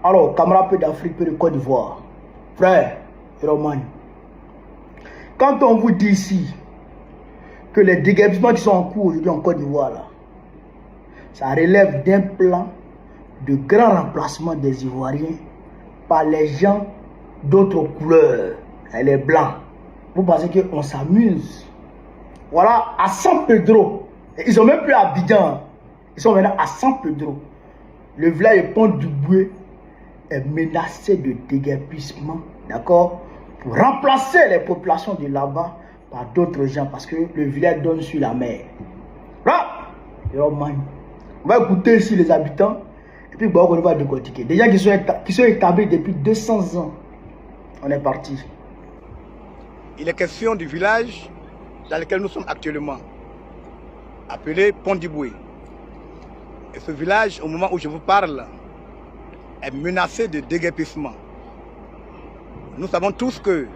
Alors, camarades peu d'Afrique, peu de Côte d'Ivoire, frère, Roman, quand on vous dit ici que les déguerpissements qui sont en cours aujourd'hui en Côte d'Ivoire, là, ça relève d'un plan de grand remplacement des Ivoiriens par les gens d'autres couleurs, les blancs. Vous pensez qu'on s'amuse? Voilà, à San Pedro, ils sont même plus à Abidjan, ils sont maintenant à San Pedro. Le village Pont du Boué est menacé de déguerpissement, d'accord, pour remplacer les populations de là-bas par d'autres gens, parce que le village donne sur la mer. Là, on va écouter ici les habitants, et puis on va décortiquer. Des gens qui sont établis depuis 200 ans. On est parti. Il est question du village dans lequel nous sommes actuellement, appelé Pont du Boué. Et ce village, au moment où je vous parle, est menacé de déguerpissement. Nous savons tous que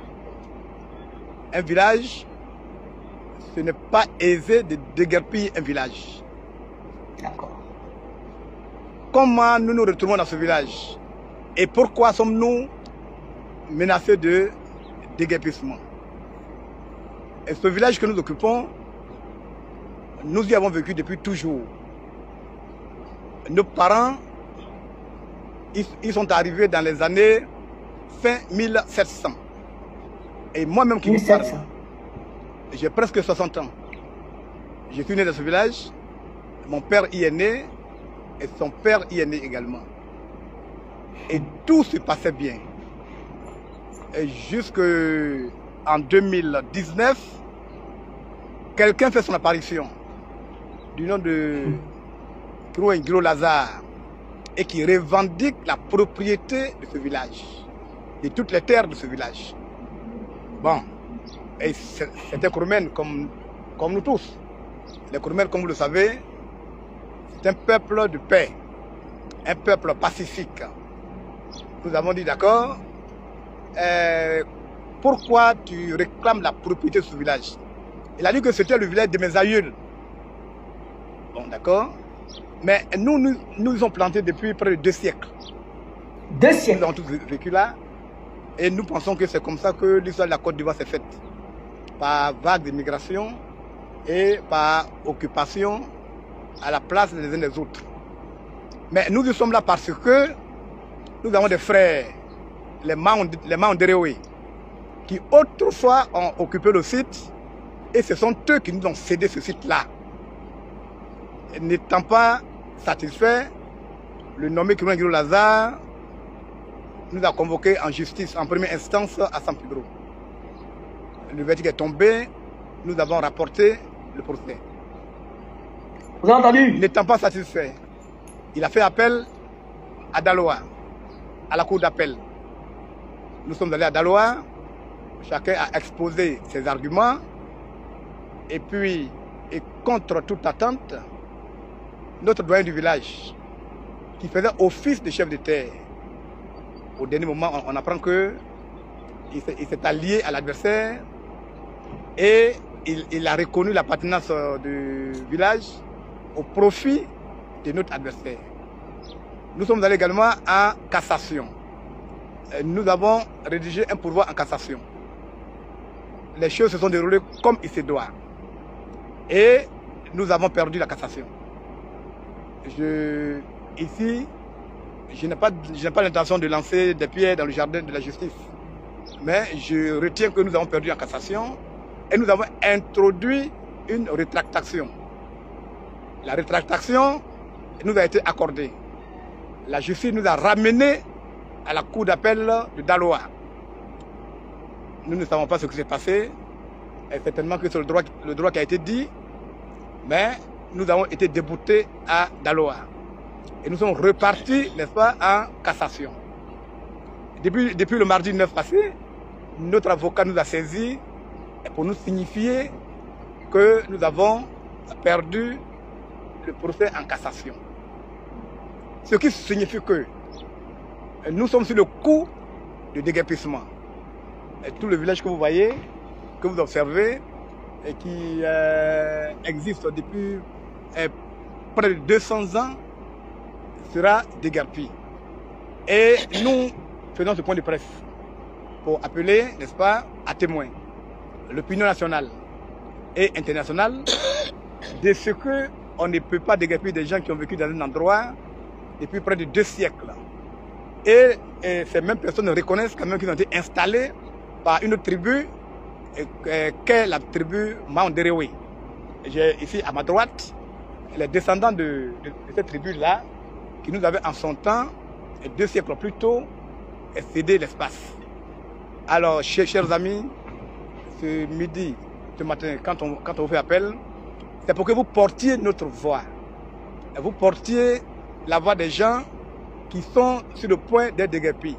un village, ce n'est pas aisé de déguerpir un village. D'accord. Comment nous nous retrouvons dans ce village? Et pourquoi sommes-nous menacés de déguerpissement? Et ce village que nous occupons, nous y avons vécu depuis toujours. Nos parents, ils sont arrivés dans les années fin 1700. Et moi-même qui vous parle, j'ai presque 60 ans. Je suis né dans ce village, mon père y est né, et son père y est né également. Et tout se passait bien. Et jusqu'en 2019, quelqu'un fait son apparition, du nom de Ngilo Lazare, et qui revendique la propriété de ce village, de toutes les terres de ce village. Bon, et c'est un Kouroumène comme nous tous. Les Kouroumènes, comme vous le savez, c'est un peuple de paix, un peuple pacifique. Nous avons dit d'accord, pourquoi tu réclames la propriété de ce village? Il a dit que c'était le village de mes aïeuls. Bon, d'accord. Mais nous sommes plantés depuis près de 2 siècles. 2 siècles. Nous avons tous vécu là. Et nous pensons que c'est comme ça que l'histoire de la Côte d'Ivoire s'est faite. Par vague d'immigration et par occupation à la place des uns des autres. Mais nous sommes là parce que nous avons des frères, les Maonderewe, qui autrefois ont occupé le site, et ce sont eux qui nous ont cédé ce site-là. N'étant pas satisfait, le nommé Ngilo Lazare nous a convoqués en justice, en première instance à San Pedro. Le verdict est tombé, nous avons rapporté le procès. Vous avez entendu? N'étant pas satisfait, il a fait appel à Daloa, à la cour d'appel. Nous sommes allés à Daloa, chacun a exposé ses arguments, et puis, et contre toute attente, notre doyen du village, qui faisait office de chef de terre, au dernier moment, on apprend qu'il s'est allié à l'adversaire et il a reconnu l'appartenance du village au profit de notre adversaire. Nous sommes allés également en cassation. Nous avons rédigé un pourvoi en cassation. Les choses se sont déroulées comme il se doit. Et nous avons perdu la cassation. Ici, je n'ai pas l'intention de lancer des pierres dans le jardin de la justice. Mais je retiens que nous avons perdu en cassation et nous avons introduit une rétractation. La rétractation nous a été accordée. La justice nous a ramenés à la cour d'appel de Daloa. Nous ne savons pas ce qui s'est passé. Et certainement que c'est le droit qui a été dit. Mais nous avons été déboutés à Daloa. Et nous sommes repartis, n'est-ce pas, en cassation. Depuis le mardi 9 passé, notre avocat nous a saisis pour nous signifier que nous avons perdu le procès en cassation. Ce qui signifie que nous sommes sur le coup de déguerpissement. Et tout le village que vous voyez, que vous observez, et qui existe depuis près de 200 ans, sera déguerpi. Et nous faisons ce point de presse pour appeler, n'est-ce pas, à témoin l'opinion nationale et internationale de ce qu'on ne peut pas déguerpir des gens qui ont vécu dans un endroit depuis près de 2 siècles. Et ces mêmes personnes reconnaissent quand même qu'ils ont été installés par une tribu qu'est la tribu Maonderewe. J'ai ici à ma droite les descendants de cette tribu-là qui nous avaient en son temps, 2 siècles plus tôt, cédé l'espace. Alors, chers amis, ce midi, ce matin, quand on vous fait appel, c'est pour que vous portiez notre voix. Vous portiez la voix des gens qui sont sur le point d'être déguerpis,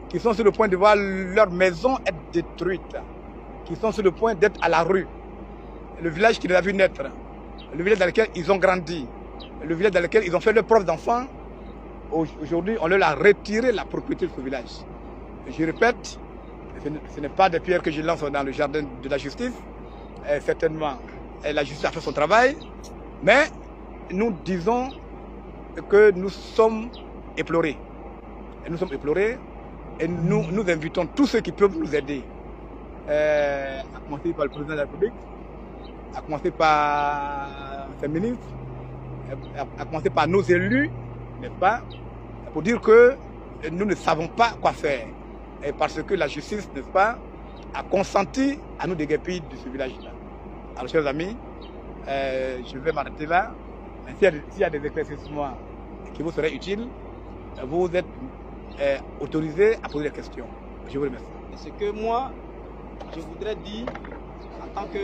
qui sont sur le point de voir leur maison être détruite, qui sont sur le point d'être à la rue. Le village qui les a vu naître, le village dans lequel ils ont grandi, le village dans lequel ils ont fait leurs preuves d'enfants, aujourd'hui on leur a retiré la propriété de ce village. Je répète, ce n'est pas des pierres que je lance dans le jardin de la justice, certainement la justice a fait son travail, mais nous disons que nous sommes éplorés. Et nous sommes éplorés et nous invitons tous ceux qui peuvent nous aider, à commencer par le président de la République, à commencer par ses ministres, à commencer par nos élus, n'est-ce pas, pour dire que nous ne savons pas quoi faire. Et parce que la justice, n'est-ce pas, a consenti à nous déguerpir de ce village-là. Alors, chers amis, je vais m'arrêter là. S'il y a des éclaircissements qui vous seraient utiles, vous êtes autorisés à poser des questions. Je vous remercie. Ce que moi, je voudrais dire, en tant que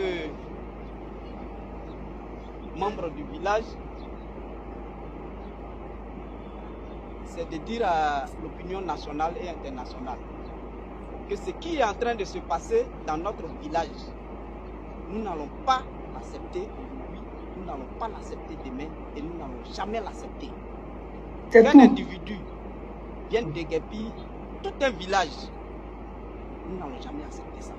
membre du village, c'est de dire à l'opinion nationale et internationale que ce qui est en train de se passer dans notre village, nous n'allons pas l'accepter aujourd'hui, nous n'allons pas l'accepter demain et nous n'allons jamais l'accepter. Qu'un individu vienne déguerpir tout un village, nous n'allons jamais accepter ça.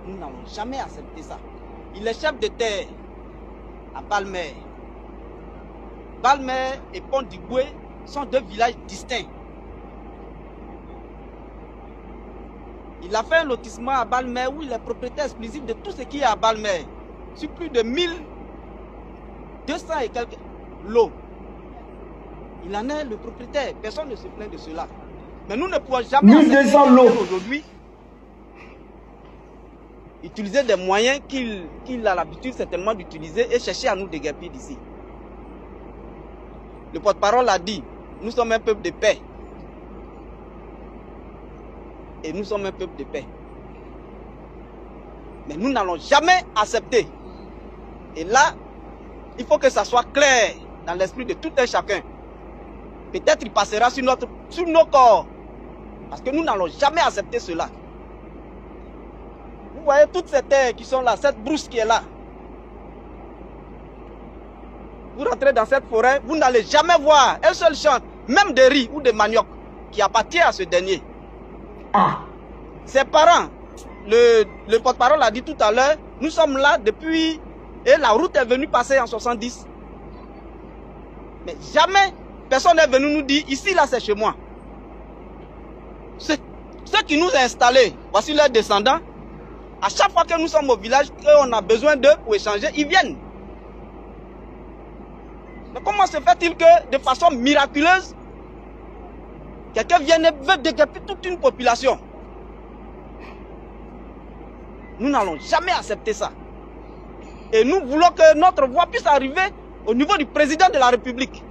Nous n'allons jamais accepter ça. Il est chef de terre à Balmer. Balmer et Pont-d'Igoué sont 2 villages distincts. Il a fait un lotissement à Balmer où il est propriétaire exclusif de tout ce qui est à Balmer, sur plus de 1200 et quelques lots. Il en est le propriétaire, personne ne se plaint de cela. Mais nous ne pouvons jamais 1200 lots aujourd'hui utiliser des moyens qu'il a l'habitude certainement d'utiliser et chercher à nous déguerpir d'ici. Le porte-parole a dit, nous sommes un peuple de paix. Et nous sommes un peuple de paix. Mais nous n'allons jamais accepter. Et là, il faut que ça soit clair dans l'esprit de tout un chacun. Peut-être il passera sur nos corps. Parce que nous n'allons jamais accepter cela. Vous voyez toutes ces terres qui sont là, cette brousse qui est là. Vous rentrez dans cette forêt, vous n'allez jamais voir un seul champ, même de riz ou de manioc, qui appartient à ce dernier. Ah. Ses parents, le porte-parole a dit tout à l'heure, nous sommes là depuis, et la route est venue passer en 70. Mais jamais personne n'est venu nous dire, ici là c'est chez moi. Ceux qui nous ont installés, voici leurs descendants. À chaque fois que nous sommes au village, qu'on a besoin d'eux pour échanger, ils viennent. Mais comment se fait-il que, de façon miraculeuse, quelqu'un vienne et veut déguerpir toute une population? Nous n'allons jamais accepter ça. Et nous voulons que notre voix puisse arriver au niveau du président de la République,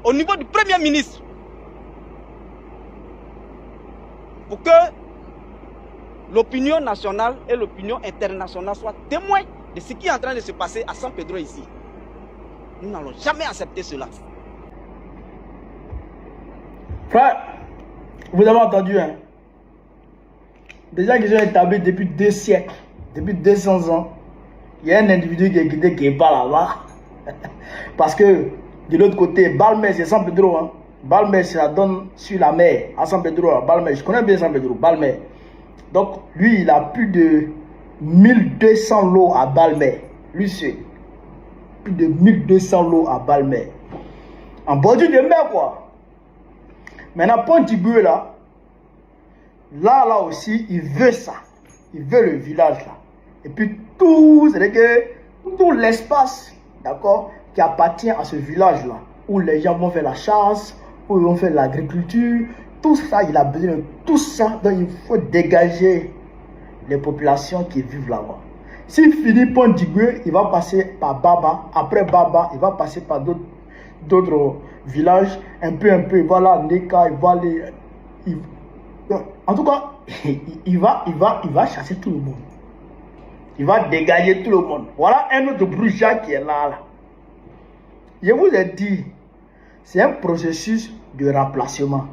au niveau du Premier ministre, pour que l'opinion nationale et l'opinion internationale soient témoins de ce qui est en train de se passer à San Pedro ici. Nous n'allons jamais accepter cela. Frère, vous avez entendu, hein? Des gens qui sont établis depuis 2 siècles, depuis 200 ans. Il y a un individu qui est quitté qui n'est pas là-bas. Parce que de l'autre côté, Balmer, c'est San Pedro. Hein? Balmer, ça donne sur la mer à San Pedro. À Balmer, je connais bien San Pedro, Balmer. Donc, lui, il a plus de 1200 lots à Balmer. Lui, c'est plus de 1200 lots à Balmer. En bordure de mer, quoi. Maintenant, Pont-Iguë, là aussi, il veut ça. Il veut le village, là. Et puis, c'est-à-dire que tout l'espace, d'accord, qui appartient à ce village-là, où les gens vont faire la chasse, où ils vont faire l'agriculture, tout ça, il a besoin de tout ça. Donc, il faut dégager les populations qui vivent là-bas. S'il finit Pont-Iguë, il va passer par Baba. Après Baba, il va passer par d'autres villages. Un peu, il va là, Neka, il va aller... En tout cas, il va chasser tout le monde. Il va dégager tout le monde. Voilà un autre bourgeois qui est là. Je vous ai dit, c'est un processus de remplacement.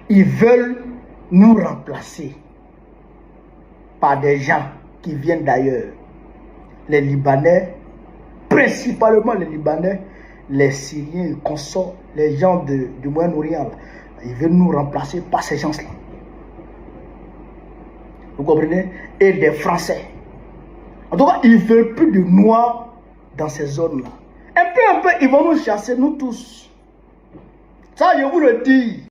Ils veulent nous remplacer par des gens qui viennent d'ailleurs. Les Libanais, principalement les Libanais, les Syriens, les consorts, les gens du Moyen-Orient, ils veulent nous remplacer par ces gens-là. Vous comprenez? Et des Français. En tout cas, ils ne veulent plus de Noirs dans ces zones-là. Un peu, ils vont nous chasser, nous tous. Ça, je vous le dis.